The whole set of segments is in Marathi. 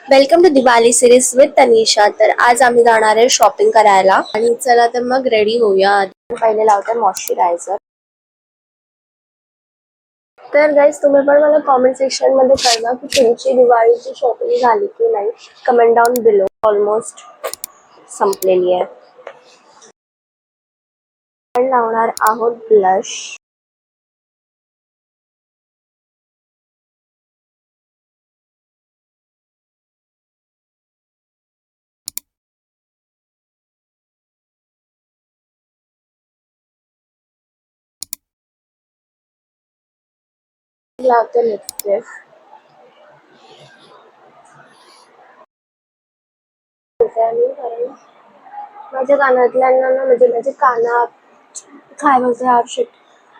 Welcome to Diwali series with Tanisha. तर आज आम्ही जाणार आहे शॉपिंग करायला आणि चला तर मग रेडी होऊया. पहिले लावते मॉइश्चरायझर. तर गाइस तुम्ही पण मला कमेंट सेक्शन मध्ये कळवा की तुमची दिवाळीची शॉपिंग झाली की नाही. Comment down below. ऑलमोस्ट संपलेली आहे. आपण लावणार आहोत ब्लश. लावते लिपस्टिक. कारण माझ्या कानातल्यांना ना म्हणजे माझे काय बोलते आवश्यक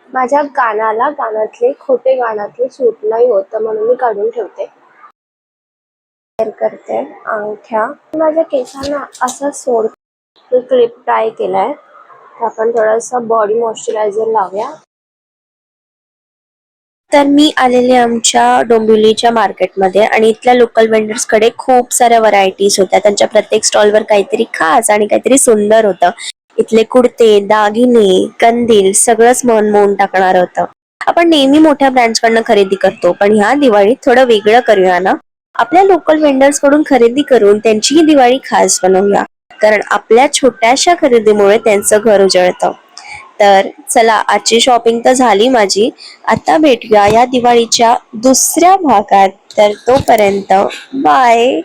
माझ्या कानातले खोटे कानातले सूट नाही होत म्हणून मी काढून ठेवते. करते अंगठ्या माझ्या केसांना असा सोड क्लिप टाय केलाय. तर आपण थोडासा बॉडी मॉइश्चरायझर लावूया. तर मी आलेले आमच्या डोंबिवलीच्या मार्केटमध्ये आणि इथल्या लोकल वेंडर्स कडे खूप साऱ्या व्हरायटीज होत्या. त्यांच्या प्रत्येक स्टॉलवर काहीतरी खास आणि काहीतरी सुंदर होतं. इथले कुर्ते, दागिने, कंदील सगळंच मन मोहून टाकणार होतं. आपण नेहमी मोठ्या ब्रँड्स कडनं खरेदी करतो, पण ह्या दिवाळीत थोडं वेगळं करूया ना. आपल्या लोकल वेंडर्स कडून खरेदी करून त्यांची दिवाळी खास बनवूया. कारण आपल्या छोट्याशा खरेदीमुळे त्यांचं घर उजळतं. तर चला आजची शॉपिंग तर झाली माझी. आता भेटूया या दिवाळीच्या दुसऱ्या भागात. तर तोपर्यंत बाय.